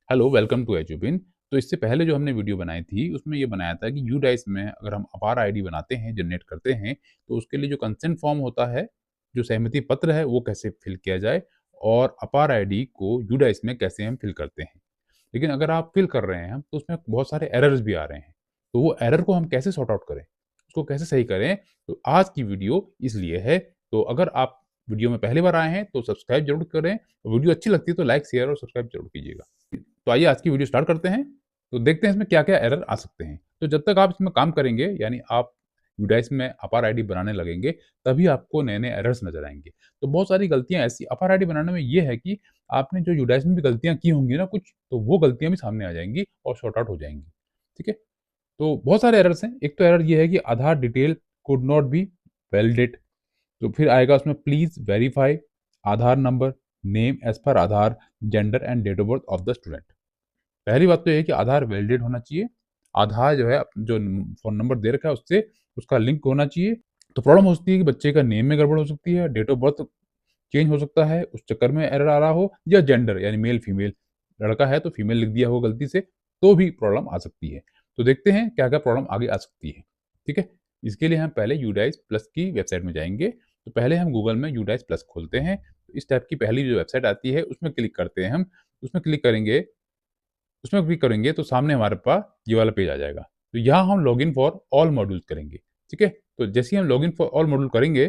Hello, welcome to एजुबिन। तो इससे पहले जो हमने वीडियो बनाई थी, उसमें ये बनाया था कि यूडाइस में अगर हम अपार आईडी बनाते हैं, जनरेट करते हैं, तो उसके लिए जो कंसेंट फॉर्म होता है, जो सहमति पत्र है, वो कैसे फिल किया जाए और अपार आईडी को यूडाइस में कैसे हम फिल करते हैं। लेकिन अगर आप फिल कर रहे हैं, तो उसमें बहुत सारे एरर्स भी आ रहे हैं। तो वो एरर को हम कैसे सॉर्ट आउट करें, उसको कैसे सही करें, तो आज की वीडियो इसलिए है। तो अगर आप वीडियो में पहली बार आए हैं, तो सब्सक्राइब ज़रूर करें। वीडियो अच्छी लगती है, तो लाइक, शेयर और सब्सक्राइब ज़रूर कीजिएगा। तो आइए आज की वीडियो स्टार्ट करते हैं। तो देखते हैं इसमें क्या-क्या एरर आ सकते हैं। तो जब तक आप इसमें काम करेंगे यानी आप यूडाइस में अपार आईडी बनाने लगेंगे, तभी आपको नए-नए एरर्स नज़र आएँगे। तो बहुत सारी गलतियाँ ऐसी अपार आईडी बनाने में ये है कि आपने जो यूडाइस में भी गलतियाँ की होंगी ना कुछ, तो वो गलतियाँ भी सामने आ जाएँगी और सॉर्ट आउट हो जाएँगी। ठीक है? तो बहुत सारे एरर्स हैं। एक तो एरर ये है कि Aadhaar detail could not be validate. तो फिर आएगा उसमें please verify Aadhaar number, name as per Aadhaar, gender and date of birth of the student. पहली बात तो ये है कि आधार वैलिडेट होना चाहिए। आधार जो है जो फ़ोन नंबर दे रखा है उससे उसका लिंक होना चाहिए। तो प्रॉब्लम हो सकती है कि बच्चे का नेम में गड़बड़ हो सकती है, डेट ऑफ बर्थ चेंज हो सकता है, उस चक्कर में एरर आ रहा हो या जेंडर यानी मेल-फीमेल, लड़का है तो फीमेल लिख दिया हो गलती से, तो भी प्रॉब्लम आ सकती है। तो देखते हैं क्या-क्या प्रॉब्लम आगे आ सकती है। ठीक है? इसके लिए हम पहले यूडाइस प्लस की वेबसाइट में जाएँगे। तो पहले हम गूगल में यूडाइस प्लस खोलते हैं। तो इस टाइप की पहली जो वेबसाइट आती है उसमें क्लिक करते हैं हम। उसमें क्लिक करेंगे उसमें क्लिक करेंगे तो सामने हमारे पास ये वाला पेज आ जाएगा। तो यहाँ हम लॉगिन फॉर ऑल मॉड्यूल्स करेंगे, ठीक है? तो जैसे ही हम लॉगिन फॉर ऑल मॉड्यूल करेंगे,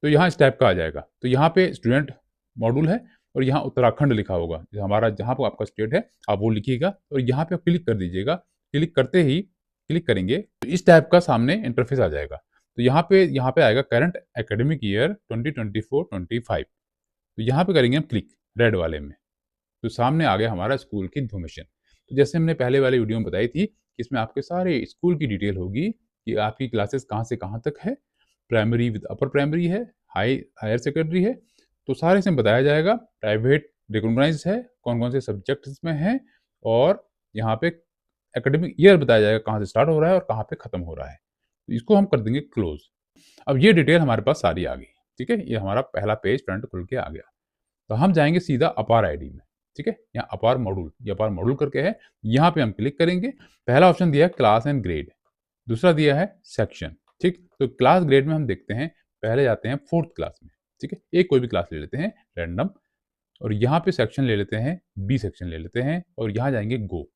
तो यहाँ इस टाइप का आ जाएगा। तो यहाँ पे स्टूडेंट मॉड्यूल है और यहाँ उत्तराखंड लिखा होगा। जो हमारा जहाँ पे आपका स्टेट है, आप वो लिखिएगा और यहाँ पे आप क्लिक कर दीजिएगा। क्लिक करते ही क्लिक करेंगे, तो इस टाइप का सामने इंटरफ़ेस आ जाएगा। तो यहाँ पे आएगा करंट एकेडमिक ईयर 2024-25। तो यहाँ पे करेंगे हम क्लिक रेड वाले में। तो सामने आ गया हमारा स्कूल की इन्फॉर्मेशन। तो जैसे हमने पहले वाली वीडियो में बताई थी कि इसमें आपके सारे स्कूल की डिटेल होगी कि आपकी क्लासेस कहाँ से कहाँ तक है, प्राइमरी विद अपर प्राइमरी है, हायर सेकेंडरी है, तो सारे इसमें बताया जाएगा। प्राइवेट रिकॉग्नाइज्ड है, कौन-कौन से सब्जेक्ट इसमें हैं और यहाँ पे एकेडमिक ईयर बताया जाएगा कहाँ से स्टार्ट हो रहा है और कहाँ पे खत्म हो रहा है। तो इसको हम कर देंगे क्लोज़। अब ये डिटेल हमारे पास सारी आ गई, ठीक है? ये हमारा पहला पेज फ्रंट खुल के आ गया। तो हम जाएँगे सीधा अपार आईडी में, ठीक है? यहाँ अपार मॉड्यूल, ये अपार मॉड्यूल करके है, यहाँ पे हम क्लिक करेंगे। पहला ऑप्शन दिया है क्लास एंड ग्रेड, दूसरा दिया है सेक्शन, ठीक? तो क्लास ग्रेड में हम देखते हैं, पहले जाते हैं 4th क्लास में, ठीक है? एक कोई भी क्लास ले लेते हैं रैंडम और यहाँ पे सेक्शन ले लेते हैं, बी सेक्शन ले लेते हैं और यहाँ जाएँगे गो।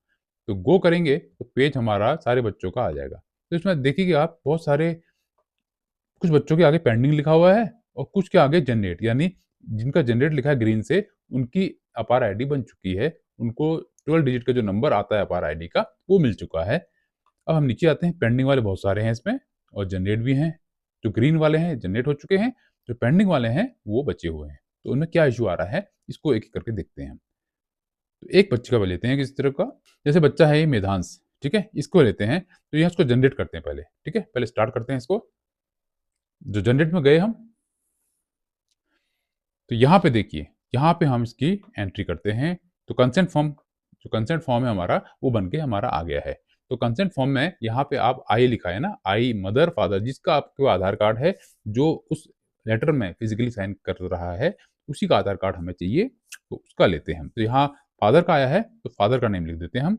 तो गो करेंगे तो पेज हमारा सारे बच्चों का आ जाएगा। तो इसमें देखिए आप बहुत सारे कुछ बच्चों के आगे पेंडिंग लिखा हुआ है और कुछ के आगे जनरेट यानी जिनका जनरेट लिखा है ग्रीन से, उनकी अपार आईडी बन चुकी है। उनको 12 डिजिट का जो नंबर आता है अपार आईडी का, वो मिल चुका है। अब हम नीचे आते हैं, पेंडिंग वाले बहुत सारे हैं इसमें और जनरेट भी हैं। जो ग्रीन वाले हैं, जनरेट हो चुके हैं, जो पेंडिंग वाले हैं, वो बचे हुए हैं। तो उनमें क्या इश्यू आ रहा है, इसको एक-एक करके देखते हैं हम। तो एक बच्चे का लेते हैं किसी तरह का, जैसे बच्चा है ये मेधांश, ठीक है? इसको लेते हैं, तो यहाँ इसको जनरेट करते हैं पहले, ठीक है? पहले स्टार्ट करते हैं इसको। जो जनरेट में गए हम, तो यहाँ पे देखिए, यहाँ पे हम इसकी एंट्री करते हैं, तो कंसेंट फॉर्म है हमारा, वो बन के हमारा आ गया है। तो कंसेंट फॉर्म में यहाँ पे आप आई लिखा है ना, आई मदर, फादर जिसका आपके आधार कार्ड है, जो उस लेटर में फिज़िकली साइन कर रहा है, उसी का आधार कार्ड हमें चाहिए, तो उसका लेते हैं हम। तो यहाँ फादर का आया है, तो फादर का नेम लिख देते हैं हम,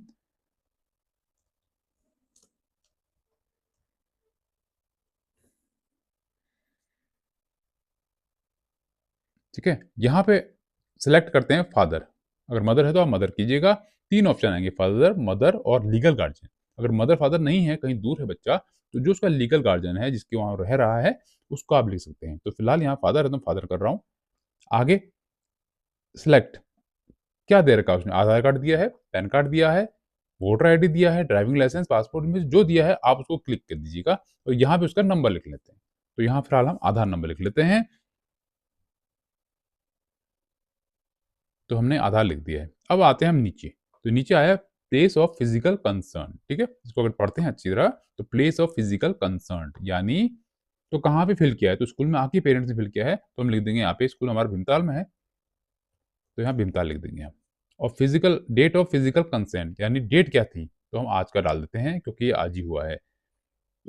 ठीक है? यहाँ पे सेलेक्ट करते हैं फादर, अगर मदर है तो आप मदर कीजिएगा। 3 ऑप्शन आएँगे फादर, मदर और लीगल गार्डियन। अगर मदर-फादर नहीं है, कहीं दूर है बच्चा, तो जो उसका लीगल गार्डियन है, जिसके वहाँ रह रहा है, उसको आप लिख सकते हैं। तो फिलहाल यहाँ फादर है तो फादर कर रहा हूँ। आगे सेलेक्ट क्या दे रखा है उसने, आधार कार्ड दिया है, पैन कार्ड दिया है, वोटर आईडी दिया है, ड्राइविंग लाइसेंस, पासपोर्ट में जो दिया है आप उसको क्लिक कर दीजिएगा और यहाँ पे उसका नंबर लिख लेते हैं। तो यहाँ फिलहाल हम आधार नंबर लिख लेते हैं। तो हमने आधार लिख दिया है। अब आते हैं हम नीचे, तो नीचे आया प्लेस ऑफ फिजिकल कंसर्न, ठीक है? इसको अगर पढ़ते हैं अच्छी तरह, तो प्लेस ऑफ फिजिकल कंसर्न यानी तो कहाँ पे फिल किया है? तो स्कूल में आके पेरेंट्स ने फिल किया है, तो हम लिख देंगे यहाँ पे स्कूल हमारा भीमताल में है, तो यहाँ भीमताल लिख देंगे हम। और physical date of physical consent यानी डेट क्या थी? तो हम आज का डाल देते हैं क्योंकि ये आज ही हुआ है।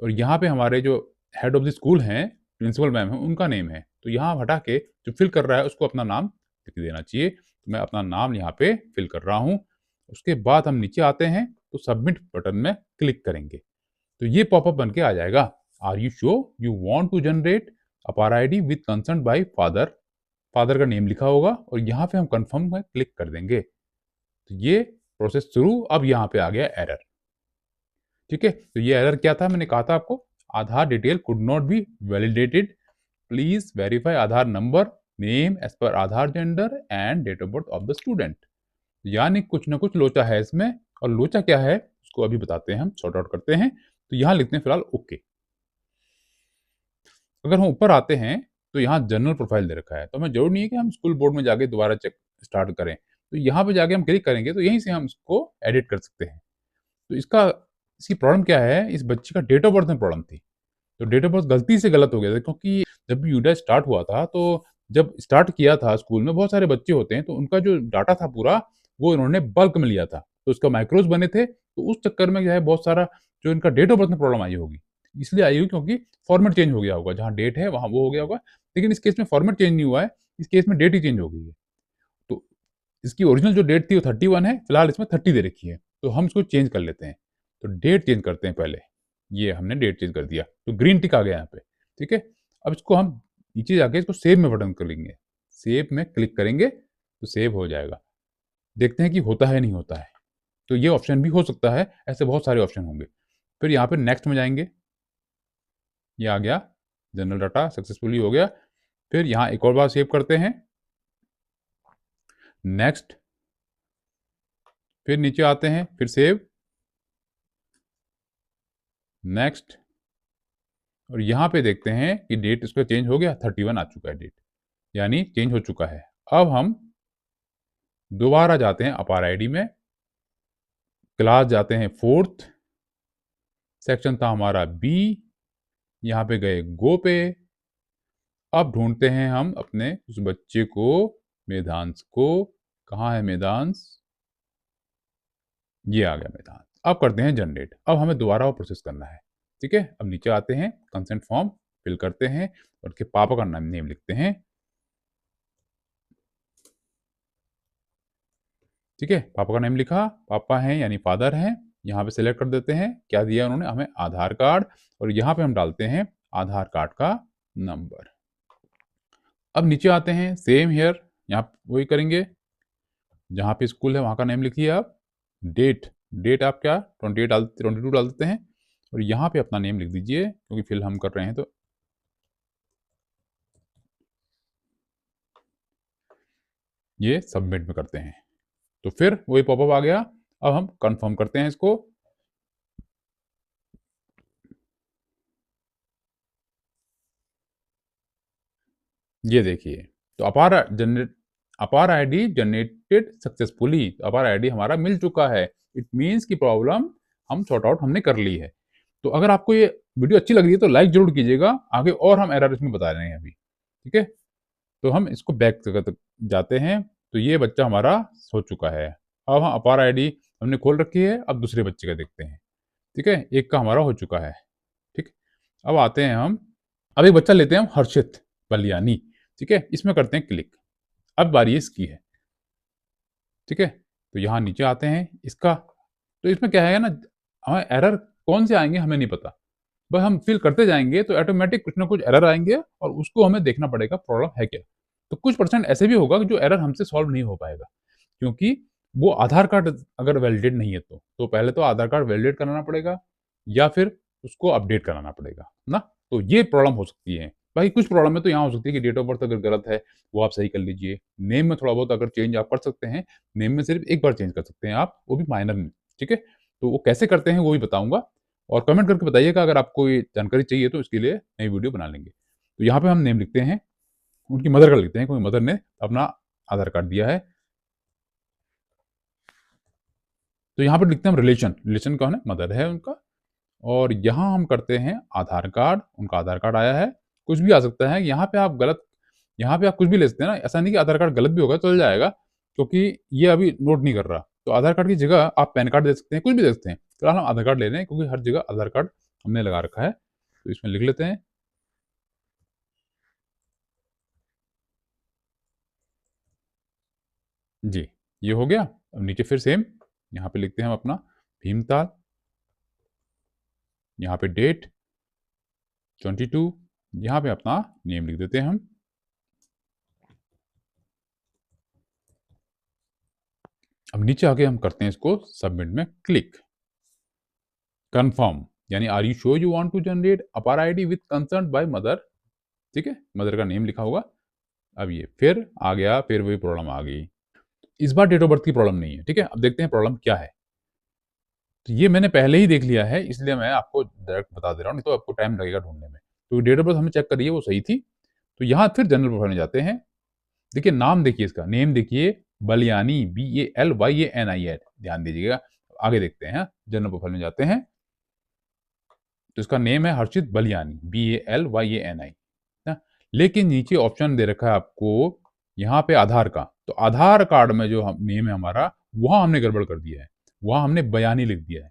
और यहाँ पे हमारे जो हेड ऑफ द स्कूल हैं, प्रिंसिपल मैम हैं, उनका नेम है। तो यहाँ हटा के जो फिल कर रहा है उसको अपना नाम लिख देना चाहिए। तो मैं अपना नाम यहाँ पे फिल कर रहा हूँ। उसके बाद हम नीचे आते हैं तो सबमिट बटन में क्लिक करेंगे तो ये पॉपअप बन के आ जाएगा, are you sure you want to generate APAAR ID with concern by father. Father का नेम लिखा होगा और यहाँ पे हम कंफर्म में क्लिक कर देंगे तो ये प्रोसेस शुरू। अब यहाँ पे आ गया एरर। ठीक है, तो ये एरर क्या था, मैंने कहा था आपको, Aadhaar detail could not be validated, please verify Aadhaar number name as per Aadhaar gender and date of birth of the student. यानी कुछ ना कुछ लोचा है इसमें, और लोचा क्या है उसको अभी बताते हैं, हम सॉर्ट आउट करते हैं। तो यहाँ लिखते हैं फिलहाल ओके। अगर हम ऊपर आते हैं तो यहाँ जनरल प्रोफाइल दे रखा है, तो हमें जरूर नहीं है कि हम स्कूल बोर्ड में जाके दोबारा चेक स्टार्ट करें। तो यहाँ पे जाके हम क्लिक करेंगे तो यहीं से हम इसको एडिट कर सकते हैं। तो इसकी प्रॉब्लम क्या है, इस बच्चे का डेट ऑफ बर्थ में प्रॉब्लम थी। तो डेट ऑफ बर्थ गलती से गलत हो गया था, क्योंकि जब भी यूडा स्टार्ट हुआ था तो जब स्टार्ट किया था स्कूल में बहुत सारे बच्चे होते हैं, तो उनका जो डाटा था पूरा वो इन्होंने बल्क में लिया था, तो उसका माइक्रोज बने थे, तो उस चक्कर में जो है बहुत सारा जो इनका डेट ऑफ बर्थ में प्रॉब्लम आई होगी। इसलिए आई होगी क्योंकि फॉर्मेट चेंज हो गया होगा, जहाँ डेट है वहाँ वो हो गया होगा, लेकिन इस केस में फॉर्मेट चेंज नहीं हुआ है, इस केस में डेट ही चेंज हो गई है। तो इसकी ओरिजिनल जो डेट थी वो 31 है, फिलहाल इसमें 30 दे रखी है, तो हम इसको चेंज कर लेते हैं। तो डेट चेंज करते हैं पहले, ये हमने डेट चेंज कर दिया तो ग्रीन टिक आ गया यहाँ पे। ठीक है, अब इसको हम नीचे जाके इसको सेव में बटन कर लेंगे, सेव में क्लिक करेंगे तो सेव हो जाएगा। देखते हैं कि होता है नहीं होता है, तो ये ऑप्शन भी हो सकता है, ऐसे बहुत सारे ऑप्शन होंगे। फिर यहाँ पे नेक्स्ट में जाएंगे, ये आ गया, जनरल डाटा सक्सेसफुली हो गया। फिर यहाँ एक और बार सेव करते हैं, नेक्स्ट, फिर नीचे आते हैं, फिर सेव, नेक्स्ट, और यहाँ पे देखते हैं कि डेट इसका चेंज हो गया, 31 आ चुका है डेट, यानी चेंज हो चुका है। अब हम दोबारा जाते हैं अपार आईडी में, क्लास जाते हैं 4th, सेक्शन था हमारा बी, यहाँ पे गए गो पे। अब ढूंढते हैं हम अपने उस बच्चे को, मेधांश को। कहाँ है मेधांश, ये आ गया मेधांश। अब करते हैं जनरेट, अब हमें दोबारा वो प्रोसेस करना है। ठीक है, अब नीचे आते हैं, कंसेंट फॉर्म फिल करते हैं और उसके पापा का नेम लिखते हैं। ठीक है, पापा का नेम लिखा, पापा हैं यानी फादर हैं। यहाँ पे सिलेक्ट कर देते हैं, क्या दिया उन्होंने हमें, आधार कार्ड, और यहाँ पे हम डालते हैं आधार कार्ड का नंबर। अब नीचे आते हैं, सेम हियर, यहाँ वही करेंगे, जहाँ पे स्कूल है वहाँ का नेम लिखिए आप, डेट, डेट आप क्या 22 डाल देते हैं, और यहाँ पे अपना नेम लिख दीजिए क्योंकि फिल हम कर रहे हैं। तो ये सबमिट में करते हैं, तो फिर वही पॉपअप आ गया। अब हम कंफर्म करते हैं इसको, ये देखिए, तो अपार आईडी जनरेटेड सक्सेसफुली, अपार आईडी हमारा मिल चुका है। इट मीन्स की प्रॉब्लम हम सॉर्ट आउट हमने कर ली है। तो अगर आपको ये वीडियो अच्छी लग रही है तो लाइक जरूर कीजिएगा, आगे और हम एरर इसमें बता रहे हैं अभी। ठीक है, तो हम इसको बैक जाते हैं, तो ये बच्चा हमारा हो चुका है। अब हम अपार आईडी हमने खोल रखी है, अब दूसरे बच्चे का देखते हैं। ठीक है, एक का हमारा हो चुका है। ठीक, अब आते हैं हम, अब एक बच्चा लेते हैं हम, हर्षित बलियानी। ठीक है, इसमें करते हैं क्लिक, अब बारी इसकी है। ठीक है, तो यहाँ नीचे आते हैं इसका, तो इसमें क्या है ना, हमें एरर कौन से आएंगे हमें नहीं पता, बस हम फिल करते जाएंगे तो ऑटोमेटिक कुछ ना कुछ एरर आएंगे और उसको हमें देखना पड़ेगा प्रॉब्लम है क्या। तो कुछ परसेंट ऐसे भी होगा कि जो एरर हमसे सॉल्व नहीं हो पाएगा, क्योंकि वो आधार कार्ड अगर वैलिडेट नहीं है तो पहले तो आधार कार्ड वैलिडेट कराना पड़ेगा या फिर उसको अपडेट कराना पड़ेगा ना। तो ये प्रॉब्लम हो सकती है। बाकी कुछ प्रॉब्लम है तो यहाँ हो सकती है कि डेट ऑफ बर्थ अगर गलत है वो आप सही कर लीजिए, नेम में थोड़ा बहुत अगर चेंज आप कर सकते हैं, नेम में सिर्फ एक बार चेंज कर सकते हैं आप, वो भी माइनर में। ठीक है, तो वो कैसे करते हैं वो भी बताऊंगा, और कमेंट करके बताइएगा अगर आपको ये जानकारी चाहिए तो इसके लिए नई वीडियो बना लेंगे। तो यहाँ पे हम नेम लिखते हैं, उनकी मदर का लिखते हैं क्योंकि मदर ने अपना आधार कार्ड दिया है। तो यहाँ पर लिखते हैं हम रिलेशन, रिलेशन कौन है, मदर है उनका, और यहाँ हम करते हैं आधार कार्ड, उनका आधार कार्ड आया है। कुछ भी आ सकता है, यहाँ पे आप गलत, यहाँ पे आप कुछ भी ले सकते हैं ना, ऐसा नहीं कि आधार कार्ड गलत भी होगा चल जाएगा, क्योंकि ये अभी नोट नहीं कर रहा। तो आधार कार्ड की जगह आप पैन कार्ड दे सकते हैं, कुछ भी दे सकते हैं। फिलहाल हम आधार कार्ड ले रहे हैं क्योंकि हर जगह आधार कार्ड हमने लगा रखा है, तो इसमें लिख लेते हैं। जी, ये हो गया। अब नीचे फिर सेम यहाँ पे लिखते हैं हम अपना भीमताल, यहाँ पे डेट 22, यहाँ पे अपना नेम लिख देते हैं हम। अब नीचे आके हम करते हैं इसको सबमिट में क्लिक। कन्फर्म यानी are you sure you want to generate APAAR ID with concern by mother, ठीक है? मदर का नेम लिखा होगा। अब ये फिर आ गया, फिर वही प्रॉब्लम आ गई। इस बार डेट ऑफ बर्थ की प्रॉब्लम नहीं है, ठीक है? अब देखते हैं प्रॉब्लम क्या है। तो ये मैंने पहले ही देख लिया है, इसलिए मैं आपको डायरेक्ट बता दे रहा हूँ, नहीं तो आपको टाइम लगेगा ढूँढने में। तो डेट ऑफ बर्थ हमने चेक करी है, वो सही थी। तो यहाँ फिर जनरल प्रोफाइल में जाते हैं। देखिए नाम देखिए इसका, नेम देखिए बलियानी, BALYANI है, ध्यान दीजिएगा। आगे देखते हैं, जनरल प्रोफाइल में जाते हैं। तो इसका नेम है हर्षित बलियानी, BALYANI, ना? लेकिन नीचे ऑप्शन दे रखा है आपको यहाँ पे आधार का। तो आधार कार्ड में जो हम नेम है हमारा, वहाँ हमने गड़बड़ कर दिया है। वहाँ हमने बयानी लिख दिया है,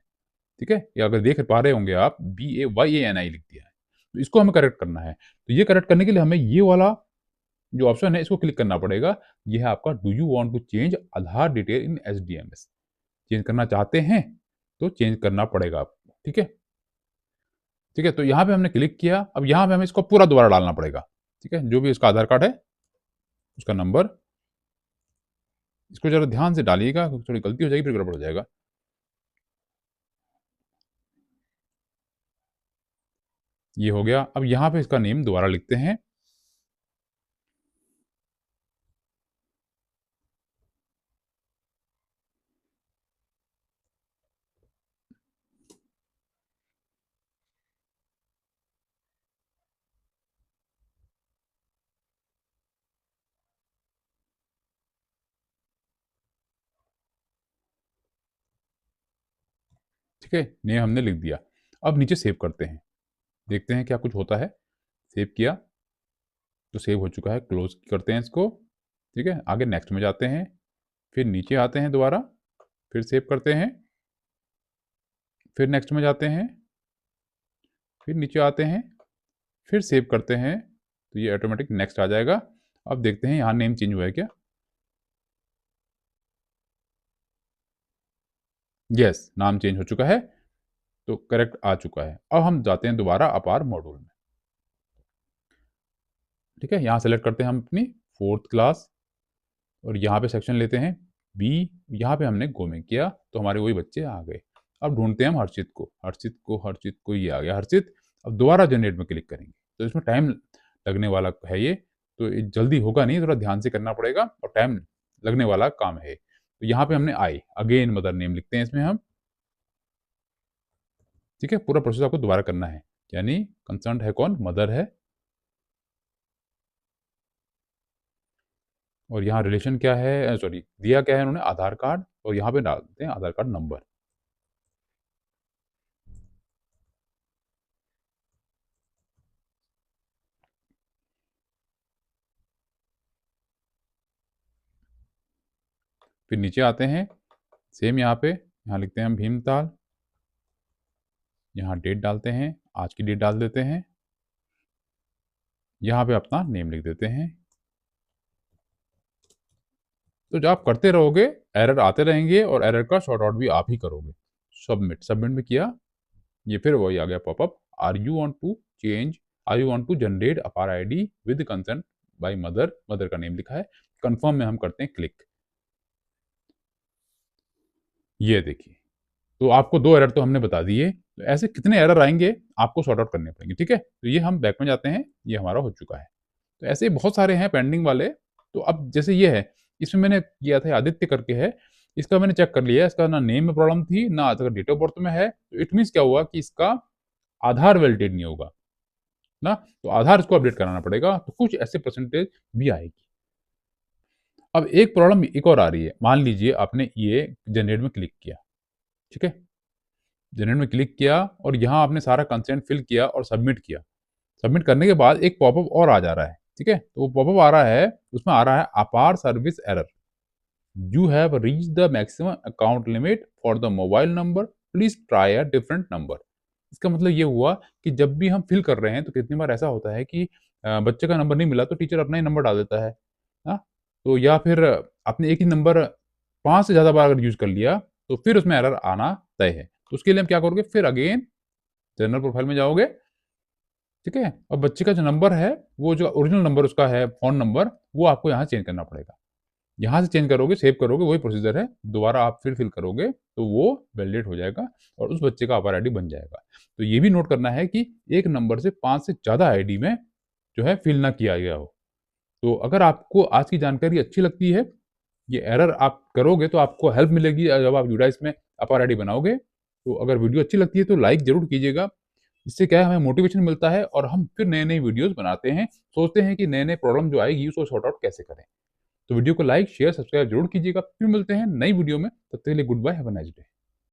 ठीक है? या अगर देख पा रहे होंगे आप, BAYANI लिख दिया है। तो इसको हमें करेक्ट करना है। तो ये करेक्ट करने के लिए हमें ये वाला जो ऑप्शन है, इसको क्लिक करना पड़ेगा। ये है आपका do you want to change Aadhaar detail in SDMS. Change करना चाहते हैं, तो चेंज करना पड़ेगा आपको, ठीक है? ठीक है, तो यहाँ पे हमने क्लिक किया। अब यहाँ पे हमें इसको पूरा दोबारा डालना पड़ेगा, ठीक है? जो भी उसका आधार कार्ड है, उसका नंबर, इसको ज़रा ध्यान से डालिएगा, क्योंकि थोड़ी गलती हो जाएगी, फिर गड़बड़ हो जाएगा। ये हो गया। अब यहाँ पे इसका नेम दोबारा लिखते हैं। ठीक है, नेम हमने लिख दिया। अब नीचे सेव करते हैं, देखते हैं क्या कुछ होता है। सेव किया, तो सेव हो चुका है। क्लोज करते हैं इसको, ठीक है? आगे नेक्स्ट में जाते हैं, फिर नीचे आते हैं दोबारा, फिर सेव करते हैं, फिर नेक्स्ट में जाते हैं, फिर नीचे आते हैं, फिर सेव करते हैं, तो ये ऑटोमेटिक नेक्स्ट आ जाएगा। अब देखते हैं यहाँ नेम चेंज हुआ है क्या? यस, नाम चेंज हो चुका है, तो करेक्ट आ चुका है। अब हम जाते हैं दोबारा अपार मॉड्यूल में, ठीक है? यहाँ सेलेक्ट करते हैं हम अपनी 4th क्लास और यहाँ पे सेक्शन लेते हैं बी। यहाँ पे हमने गो में किया, तो हमारे वही बच्चे आ गए। अब ढूंढते हैं हम हर्षित को, ये आ गया हर्षित। अब दोबारा जनरेट में क्लिक करेंगे, तो इसमें टाइम लगने वाला है ये, तो ये जल्दी होगा नहीं, थोड़ा ध्यान से करना पड़ेगा और टाइम लगने वाला काम है। तो यहाँ पे हमने आई अगेन मदर नेम लिखते हैं इसमें हम, ठीक है? पूरा प्रोसेस आपको दोबारा करना है, यानी कंसर्न है कौन? मदर है। और यहाँ रिलेशन क्या है, सॉरी दिया क्या है उन्होंने? आधार कार्ड। और यहाँ पे डालते हैं आधार कार्ड नंबर। फिर नीचे आते हैं, सेम यहाँ पे, यहाँ लिखते हैं हम भीमताल, यहाँ डेट डालते हैं, आज की डेट डाल देते हैं, यहाँ पे अपना नेम लिख देते हैं। तो जब आप करते रहोगे, एरर आते रहेंगे और एरर का सॉर्ट आउट भी आप ही करोगे। सबमिट में किया, ये फिर वही आ गया popup, are you want to change, are you want to generate APAAR ID with concern by mother, mother का नेम लिखा है। कंफर्म में हम करते हैं क्लिक। ये देखिए, तो आपको 2 एरर तो हमने बता दिए। तो ऐसे कितने एरर आएँगे, आपको सॉर्ट आउट करने पड़ेंगे, ठीक है? तो ये हम बैक में जाते हैं, ये हमारा हो चुका है। तो ऐसे बहुत सारे हैं पेंडिंग वाले। तो अब जैसे ये है, इसमें मैंने किया था, आदित्य करके है, इसका मैंने चेक कर लिया, इसका ना नेम में प्रॉब्लम थी, ना इसका डेट ऑफ बर्थ में है। तो इट मीन्स क्या हुआ कि इसका आधार वैलिडेट नहीं होगा, ना? तो आधार इसको अपडेट कराना पड़ेगा, तो कुछ ऐसे परसेंटेज भी आएगी। अब एक प्रॉब्लम एक और आ रही है, मान लीजिए आपने ये जनरेट में क्लिक किया, ठीक है? जनरेट में क्लिक किया और यहाँ आपने सारा कंसेंट फिल किया और सबमिट किया। सबमिट करने के बाद एक पॉपअप और आ जा रहा है, ठीक है? तो वो पॉपअप आ रहा है, उसमें आ रहा है अपार service error, you have reached the maximum account limit for the mobile number, please try a different number. इसका मतलब ये हुआ कि जब भी हम फिल कर रहे हैं, तो कितनी बार ऐसा होता है कि बच्चे का नंबर नहीं मिला, तो टीचर अपना ही नंबर डाल देता है, हाँ? तो या फिर आपने एक ही नंबर 5 से ज़्यादा बार अगर यूज़ कर लिया, तो फिर उसमें एरर आना तय है। तो उसके लिए हम क्या करोगे, फिर अगेन जनरल प्रोफाइल में जाओगे, ठीक है? और बच्चे का जो नंबर है, वो जो ओरिजिनल नंबर उसका है, फ़ोन नंबर, वो आपको यहाँ चेंज करना पड़ेगा। यहाँ से चेंज करोगे, सेव करोगे, वही प्रोसीजर है। दोबारा आप फिर फिल करोगे, तो वो वैलिडेट हो जाएगा और उस बच्चे का आभार आईडी बन जाएगा। तो ये भी नोट करना है कि एक नंबर से 5 से ज़्यादा आईडी में जो है फिल ना किया गया हो। तो अगर आपको आज की जानकारी अच्छी लगती है, ये एरर आप करोगे तो आपको हेल्प मिलेगी जब आप यूडाइस में अपार आईडी बनाओगे। तो अगर वीडियो अच्छी लगती है तो लाइक ज़रूर कीजिएगा। इससे क्या है, हमें मोटिवेशन मिलता है और हम फिर नए-नए वीडियोज़ बनाते हैं। सोचते हैं कि नए-नए प्रॉब्लम जो आएगी उसको सॉर्ट आउट कैसे करें। तो वीडियो को लाइक, शेयर, सब्सक्राइब ज़रूर कीजिएगा। फिर मिलते हैं नई वीडियो में। तब तक के लिए good bye, have a nice day.